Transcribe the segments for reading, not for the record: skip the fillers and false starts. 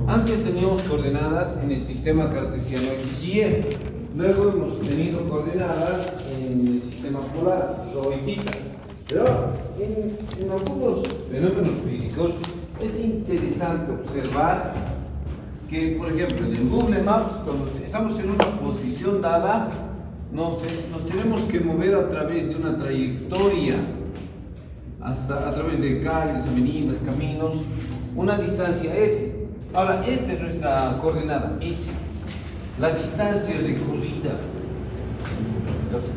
Antes teníamos coordenadas en el sistema cartesiano X y Y. Luego hemos tenido coordenadas en el sistema polar, rho y θ. Pero en algunos fenómenos físicos es interesante observar que, por ejemplo, en el Google Maps, cuando estamos en una posición dada, nos tenemos que mover a través de una trayectoria, a través de calles, avenidas, caminos, una distancia S. Ahora, esta es nuestra coordenada, S. La distancia recorrida. Entonces,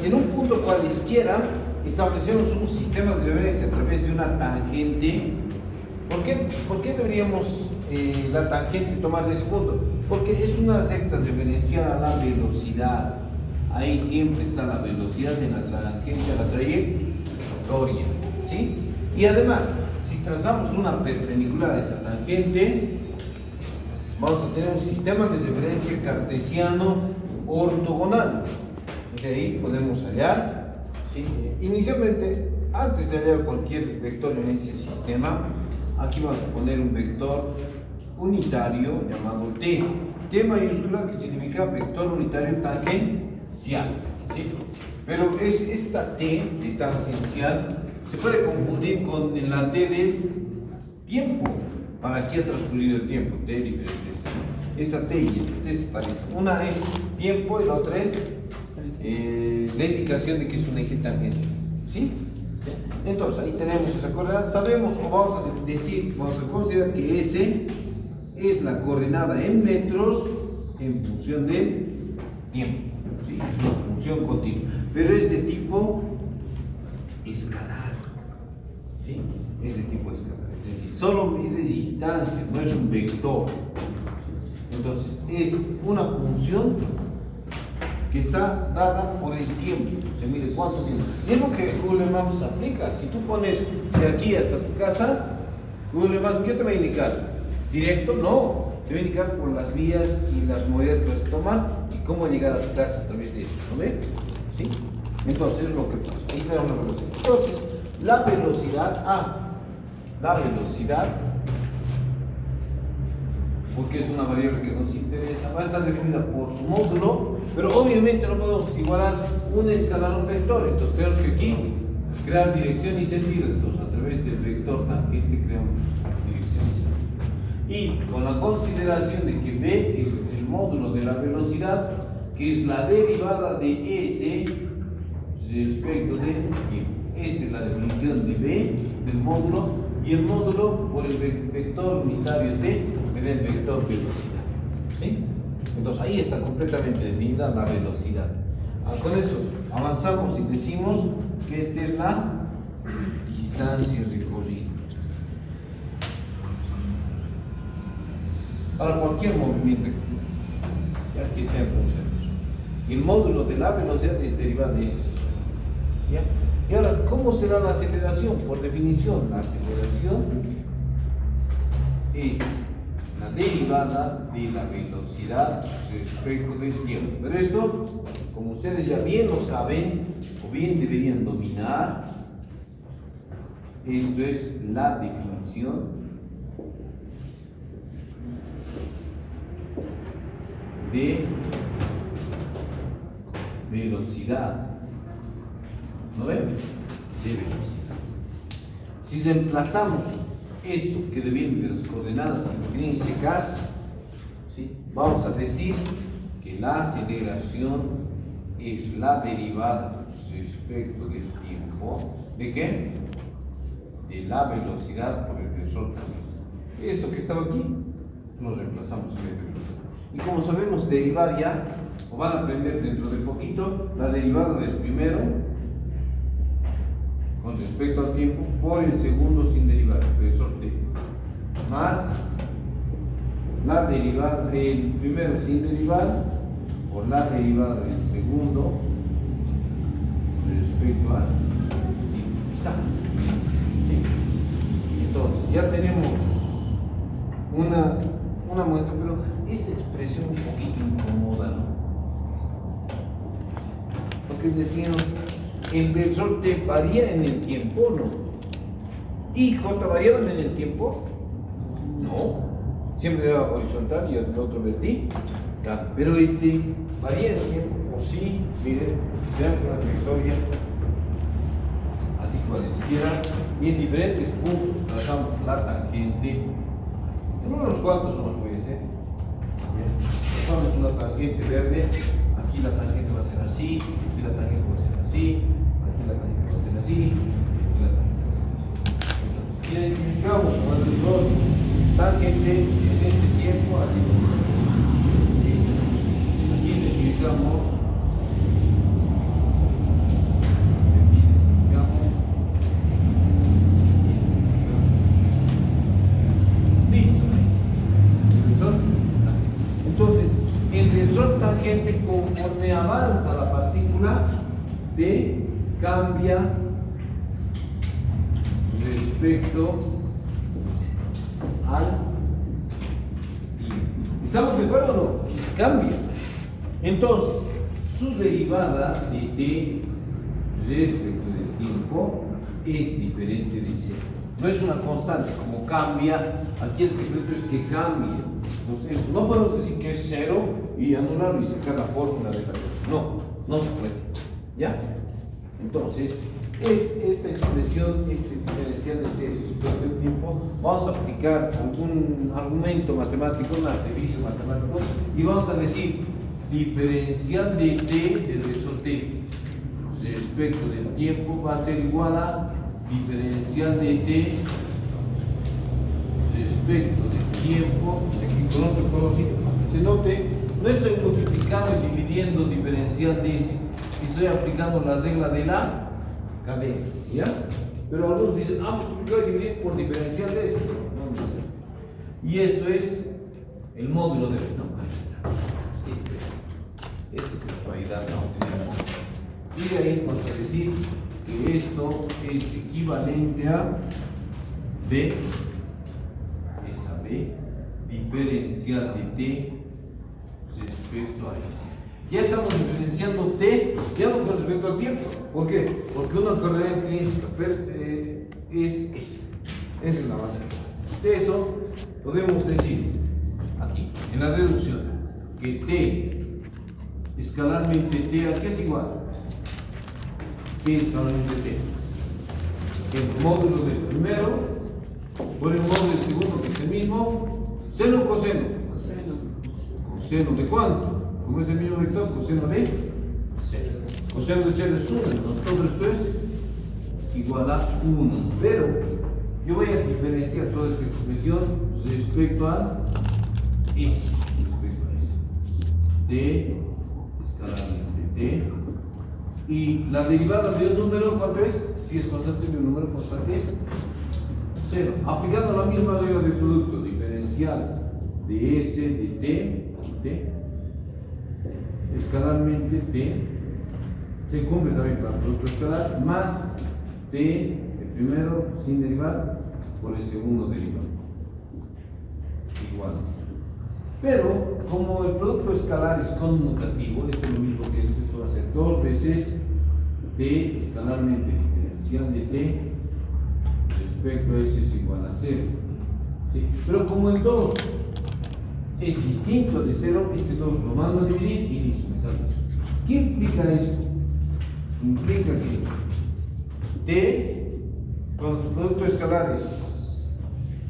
en un punto cualesquiera, establecemos un sistema de referencia a través de una tangente. ¿Por qué deberíamos la tangente tomar de ese punto? Porque es una recta referencial a la velocidad. Ahí siempre está la velocidad de la tangente a la trayectoria, ¿sí? Y además, si trazamos una perpendicular a esa tangente, vamos a tener un sistema de referencia cartesiano ortogonal. De ahí podemos hallar, ¿sí? Inicialmente, antes de hallar cualquier vector en ese sistema, aquí vamos a poner un vector unitario llamado T. T mayúscula, que significa vector unitario tangencial, ¿sí? Pero esta T de tangencial se puede confundir con la T del tiempo. Para aquí ha transcurrido el tiempo, T diferentes. Esta T y esta T se parecen. Una es tiempo y la otra es la indicación de que es un eje tangencial, ¿sí? Entonces ahí tenemos esa coordenada. Sabemos, o vamos a considerar que S es la coordenada en metros en función del tiempo, ¿sí? Es una función continua, pero es de tipo escalar, ¿sí? Es de tipo escalar, es decir, solo mide distancia, no es un vector. Entonces es una función que está dada por el tiempo, se mide cuánto tiempo. Y es lo que Google Maps aplica. Si tú pones de aquí hasta tu casa, Google Maps, ¿qué te va a indicar? ¿Directo? No, te va a indicar por las vías y las movidas que vas a tomar y cómo llegar a tu casa a través de eso, ¿no ve? ¿Sí? Entonces es lo que pasa. Ahí tenemos la velocidad. Entonces, la velocidad, porque es una variable que nos interesa, va a estar definida por su módulo, pero obviamente no podemos igualar un escalar a un vector. Entonces tenemos que aquí crear dirección y sentido. Entonces a través del vector tangente creamos dirección y sentido. Y con la consideración de que B es el módulo de la velocidad, que es la derivada de S respecto de tiempo. Esa es la definición de B del módulo, y el módulo por el vector unitario T me da el vector velocidad, ¿sí? Entonces ahí está completamente definida la velocidad. Con eso avanzamos y decimos que esta es la distancia recorrida. Para cualquier movimiento que esté en función, el módulo de la velocidad es derivada de eso, ¿ya? Y ahora, ¿cómo será la aceleración? Por definición, la aceleración es la derivada de la velocidad respecto del tiempo. Pero esto, como ustedes ya bien lo saben, o bien deberían dominar, esto es la definición de velocidad. ¿No ven? De velocidad. Si reemplazamos esto que deviene de las coordenadas intrínsecas, ¿sí? Vamos a decir que la aceleración es la derivada respecto del tiempo. ¿De qué? De la velocidad por el versor también. Esto que estaba aquí, lo reemplazamos en vez de velocidad. Y como sabemos derivar ya, o van a aprender dentro de poquito, la derivada del primero con respecto al tiempo por el segundo sin derivar, el versor T, más la derivada del primero sin derivar por la derivada del segundo respecto al tiempo. Ahí está. ¿Sí? Entonces ya tenemos una muestra, pero esta expresión un poquito incomoda, ¿no? Porque decíamos, el versor T varía en el tiempo, ¿no? ¿Y J variaban en el tiempo? No. siempre era horizontal y el otro vertical. Pero varía el tiempo, o sí, miren, si tenemos una trayectoria así cualesquiera, y en diferentes puntos trazamos la tangente, en unos cuantos no puede ser. Trazamos una tangente verde, aquí la tangente va a ser así, aquí la tangente va a ser así, aquí la tangente va a ser así, y aquí la tangente va a ser así. Entonces, identificamos cuando son tangente en este tiempo, así va a ser. Aquí identificamos. Entonces, el tensor tangente, conforme avanza la partícula, T cambia respecto al tiempo. ¿Estamos de acuerdo o no? Cambia. Entonces, su derivada de T respecto del tiempo es diferente de cero. No es una constante, como cambia, aquí el secreto es que cambie. Entonces, no podemos decir que es cero y anularlo y sacar la fórmula de la cosa. No se puede. ¿Ya? Entonces, esta expresión, este diferencial de T respecto del tiempo, vamos a aplicar algún argumento matemático, un artificio matemático, y vamos a decir diferencial de T del vector T respecto del tiempo va a ser igual a diferencial de T respecto del tiempo, aquí con otro colorcito, para que se note, no estoy multiplicando y dividiendo diferencial de S, estoy aplicando la regla de la cadena, ¿ya? Pero algunos dicen, multiplicar y dividir por diferencial de S, no dice. Y esto es el módulo de B, no, ahí está, esto que nos va a ayudar a obtener. Y de ahí vamos a decir que esto es equivalente a B, es a B, diferencial de T respecto a S. Ya estamos diferenciando T, ya no con respecto al tiempo. ¿Por qué? Porque una coordenada intrínseca es S. Esa es la base. De eso podemos decir aquí, en la reducción, que T escalarmente T, ¿a qué es igual? ¿Qué es escalarmente T? El módulo del primero por el módulo del segundo, que es el mismo, seno o coseno. ¿Coseno de cuánto? Como es el mismo vector, coseno de 0. Coseno de 0 es 1, entonces todo esto es igual a 1. Pero yo voy a diferenciar toda esta expresión respecto a S. T escalarmente T. Y la derivada de un número, ¿cuánto es? Si es constante de un número constante es 0. Aplicando la misma regla de producto diferencial de S de T escalarmente T se cumple también para el producto escalar más T, el primero sin derivar, por el segundo derivado. Iguales. Pero como el producto escalar es conmutativo, esto es lo mismo que esto va a ser 2 veces T escalarmente diferencial de T respecto a S es igual a 0. ¿Sí? Pero como el 2 es distinto de 0, este 2 lo mando a dividir y listo, me sale eso. ¿Qué implica esto? Implica que T, cuando su producto escalar es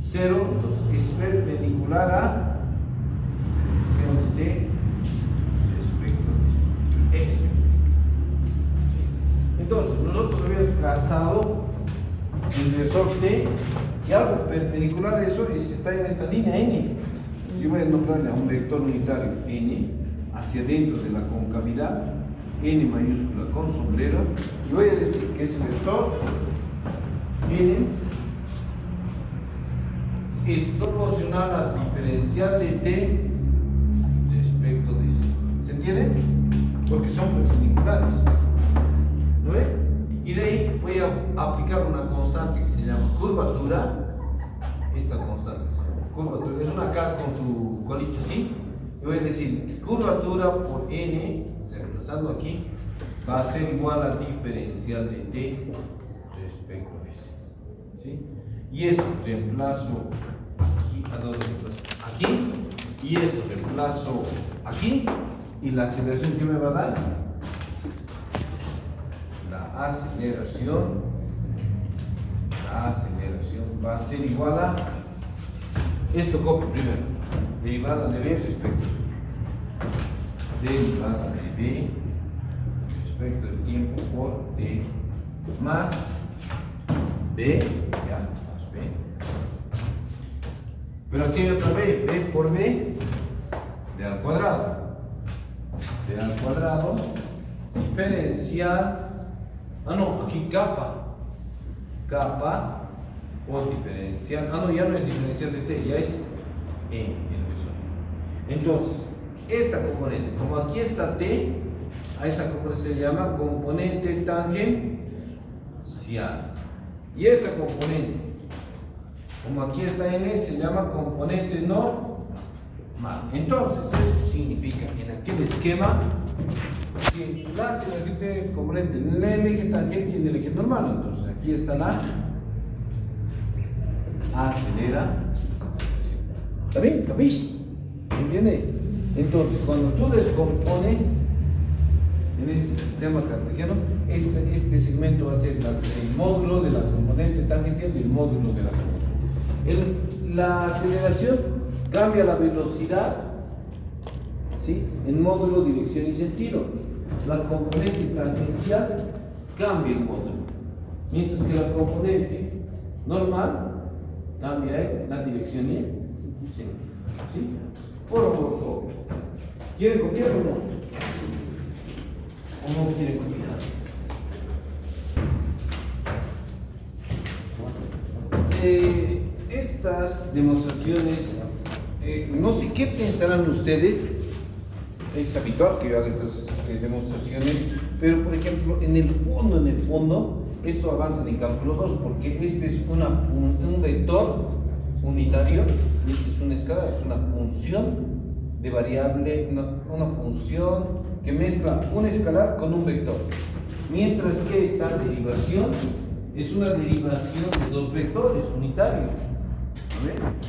0, entonces es perpendicular a diferencial de T respecto a esto. Entonces, nosotros habíamos trazado el vector T y algo perpendicular a eso está en esta línea N. Yo voy a nombrarle a un vector unitario N hacia dentro de la concavidad, N mayúscula con sombrero, y voy a decir que ese vector N es proporcional al diferencial de T respecto de S. ¿Se entiende? Porque son perpendiculares. ¿No ve? Y de ahí voy a aplicar una constante que se llama curvatura. Esta constante se llama curvatura. Es una K con su colita así. Y voy a decir curvatura por N, reemplazando aquí, va a ser igual a diferencial de T respecto a S. ¿Sí? Y esto reemplazo aquí, ¿a dónde reemplazo? Aquí. aquí, y esto reemplazo aquí, y la aceleración que me va a dar, la aceleración va a ser igual a, esto copio primero, derivada de B respecto del tiempo por T más B, ya, más B. Pero aquí hay otra B, B por B, B al cuadrado, diferencial, aquí capa por diferencial, ya no es diferencial de T, ya es E en el vector. Entonces, esta componente, como aquí está T, a esta componente se llama componente tangencial. Y esta componente, como aquí está N, se llama componente normal. Entonces, eso significa que en aquel esquema, que la aceleración de componente en el eje tangente y en el eje normal. Entonces, aquí está la aceleración. ¿Está bien? ¿Capish? ¿Entiende? Entonces, cuando tú descompones en este sistema cartesiano, este segmento va a ser el módulo de la componente tangencial y el módulo de la componente. La aceleración cambia la velocidad, ¿sí?, en módulo, dirección y sentido. La componente tangencial cambia el módulo, mientras que la componente normal cambia la dirección y el sentido. ¿Sí? Por. ¿Quieren copiar o no? ¿O no quieren copiar? Estas demostraciones, no sé qué pensarán ustedes. Es habitual que yo haga estas demostraciones, pero por ejemplo, en el fondo, esto avanza en cálculo 2, porque este es un vector unitario y este es una escala, es una función de variable, una función que mezcla un escalar con un vector, mientras que esta derivación es una derivación de dos vectores unitarios,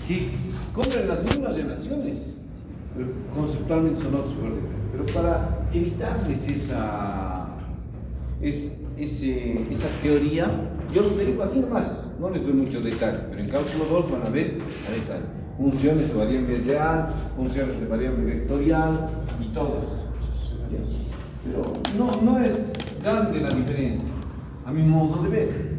que cumplen las mismas relaciones, pero conceptualmente son otros, pero para evitarles esa teoría, yo lo derivo así nomás, no les doy mucho detalle, pero en cálculo 2 van a ver a detalle funciones de variable real, funciones de variable vectorial y todas esas cosas. Pero no es grande la diferencia, a mi modo de ver.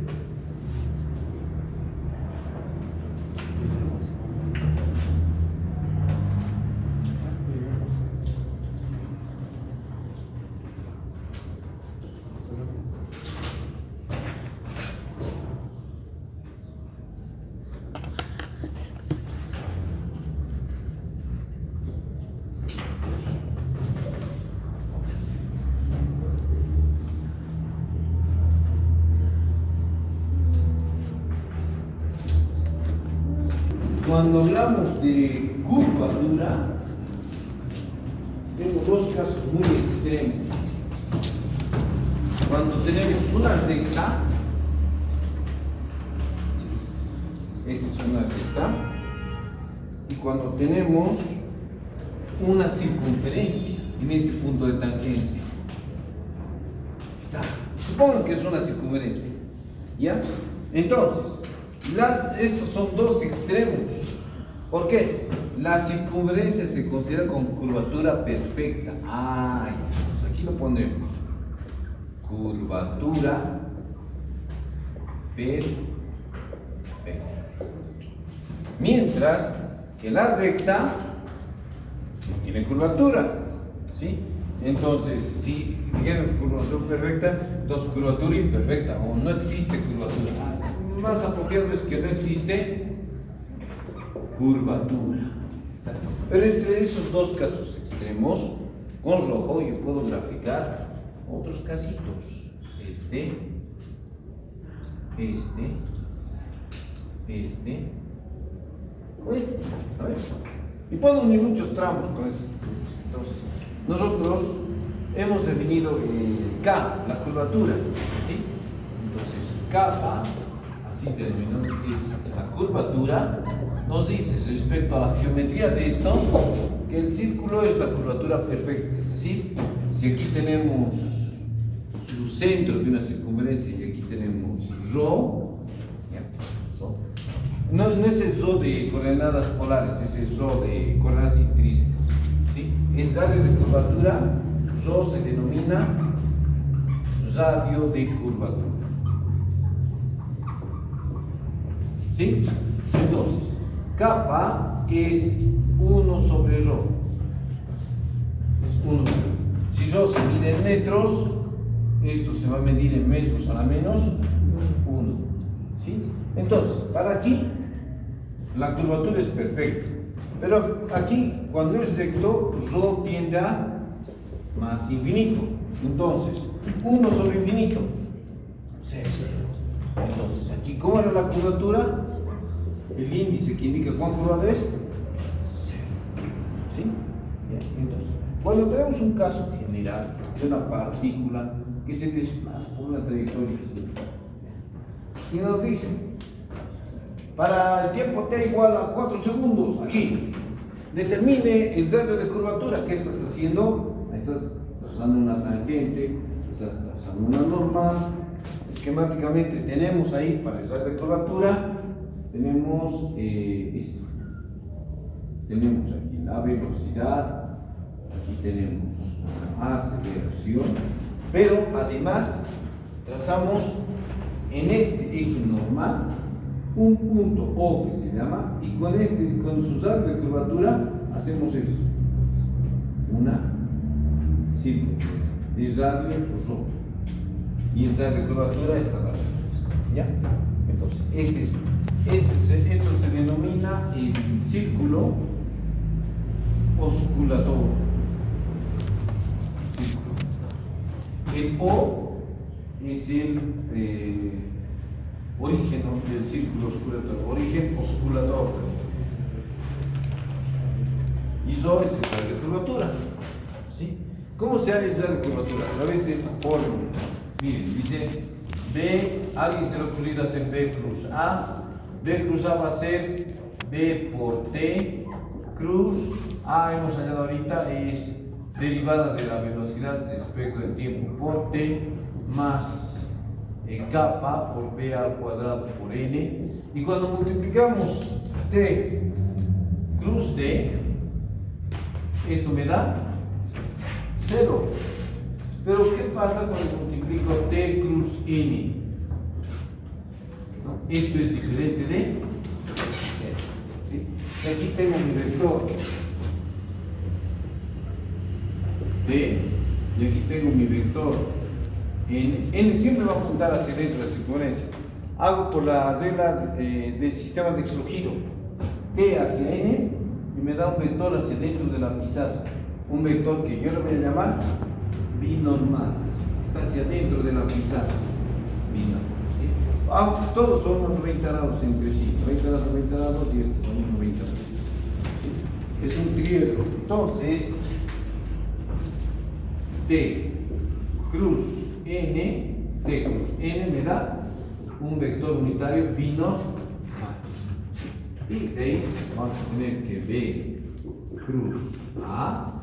Cuando hablamos de curvatura, tengo dos casos muy extremos. Cuando tenemos una recta, esta es una recta, y cuando tenemos una circunferencia en este punto de tangencia. Supongan que es una circunferencia, ¿ya? Entonces, estos son dos extremos. ¿Por qué? La circunferencia se considera con curvatura perfecta. Pues aquí lo ponemos. Curvatura perfecta. Mientras que la recta no tiene curvatura, ¿sí? Entonces, si dijéramos curvatura perfecta, entonces curvatura imperfecta, o no existe curvatura. Más apropiado es que no existe curvatura. Pero entre esos dos casos extremos, con rojo yo puedo graficar otros casitos. Este, a ver. Y puedo unir muchos tramos con eso. Entonces, nosotros hemos definido K, la curvatura, ¿sí? Entonces, K, así denominamos, es la curvatura nos dice respecto a la geometría de esto que el círculo es la curvatura perfecta. Es decir, si aquí tenemos su centro de una circunferencia y aquí tenemos rho, no es el rho de coordenadas polares, es el rho de coordenadas intrínsecas. ¿Sí? El radio de curvatura, rho se denomina radio de curvatura. ¿Sí? Entonces, kappa es 1 sobre rho. Es 1 sobre rho. Si rho se mide en metros, esto se va a medir en metros a la menos 1. ¿Sí? Entonces, para aquí, la curvatura es perfecta. Pero aquí, cuando es recto, rho tiende a más infinito. Entonces, 1 sobre infinito, 0. Entonces, aquí, ¿cómo era la curvatura? El índice que indica cuán curvado es 0. ¿Sí? Bien, entonces, cuando tenemos un caso general de una partícula que se desplaza por una trayectoria así, y nos dicen, para el tiempo t igual a 4 segundos, aquí, determine el radio de curvatura. ¿Qué estás haciendo? Estás trazando una tangente, estás trazando una normal. Esquemáticamente tenemos ahí para el radio de curvatura, tenemos esto. Tenemos aquí la velocidad, aquí tenemos la aceleración, pero además trazamos en este eje normal un punto O que se llama, y con su radio de curvatura hacemos esto, una circunferencia, el radio rho, y el radio de curvatura esta radio. ¿Ya? Entonces, esto se denomina el círculo osculador. El O es el origen del círculo osculador, origen osculador. Y rho es el radio de curvatura. ¿Sí? ¿Cómo se hace el radio de curvatura? A través de esta fórmula. Miren, dice B, alguien se le ocurrió hacer B cruz A. B cruz A va a ser B por T cruz A, hemos hallado ahorita, es derivada de la velocidad respecto del tiempo por T más kappa por B al cuadrado por N. Y cuando multiplicamos T cruz T, eso me da 0. Pero ¿qué pasa cuando multiplico T cruz N? Esto es diferente de 0. ¿Sí? Y aquí tengo mi vector B y aquí tengo mi vector N. N siempre va a apuntar hacia dentro de la circunferencia. Hago por la regla del sistema de extrugido T hacia N y me da un vector hacia dentro de la pizarra. Un vector que yo le voy a llamar binormal. Está hacia dentro de la pizarra. Binormal. ¿Sí? Todos son 90 grados entre sí. 90 grados, 90 grados y esto son 90 grados. ¿Sí? Es un triángulo. Entonces, T cruz N me da un vector unitario binormal. Y de ahí vamos a tener que B cruz A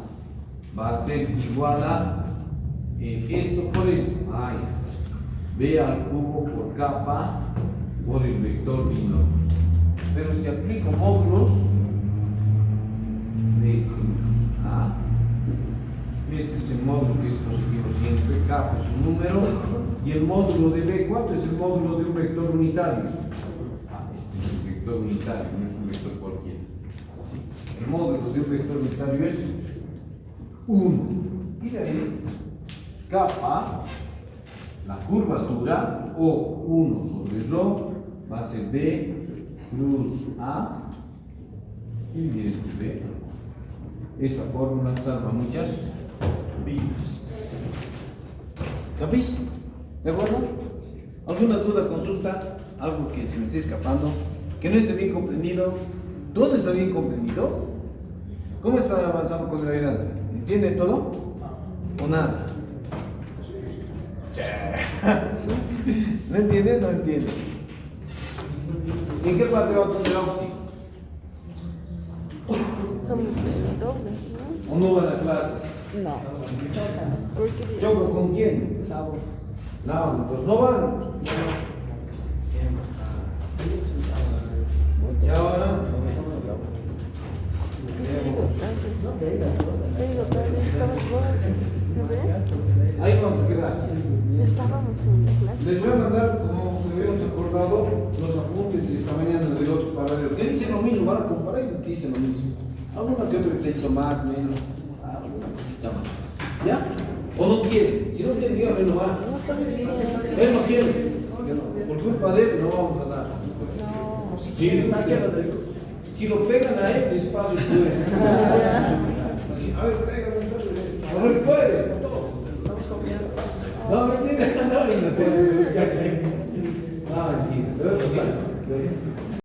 va a ser igual a esto por esto. B al cubo por kappa por el vector binormal. Pero si aplico módulos, B cruz A, este es el módulo que es positivo siempre, kappa es un número, y el módulo de B, ¿cuánto es el módulo de un vector unitario? Este es el vector unitario, no es un vector cualquiera. ¿Sí? El módulo de un vector unitario es 1. Y de ahí, kappa, la curvatura, o 1 sobre rho, va a ser B cruz A, y miren B. Esta fórmula salva muchas vidas. ¿Capis? ¿De acuerdo? ¿Alguna duda, consulta? Algo que se me esté escapando, que no esté bien comprendido. ¿Dónde está bien comprendido? ¿Cómo está avanzando con el ayudante? ¿Entiende todo? ¿O nada? ¿No entiende? No entiende. ¿En qué parte va a poner óxido? Somos el doble, ¿O no van a clases? ¿no? No. Porque ¿Choco con quién? No, pues no van. ¿Y ahora? te digo, todavía estamos vos, ¿verdad? Ahí vamos a quedar. Estábamos en la clase. Les voy a mandar, como habíamos acordado, los apuntes de esta mañana del otro paralelo. Que dicen lo mismo, van a comparar y dicen lo mismo. Alguna que otro intento más, menos, alguna cosita más. ¿Ya? ¿O no quieren? Si no quieren, díganme nomás. Él no quiere. Por culpa de él no vamos a dar. No. Si lo pegan a él, despacio puede. A ver, pégame, no me puede. No, mentira, no, no, mentira.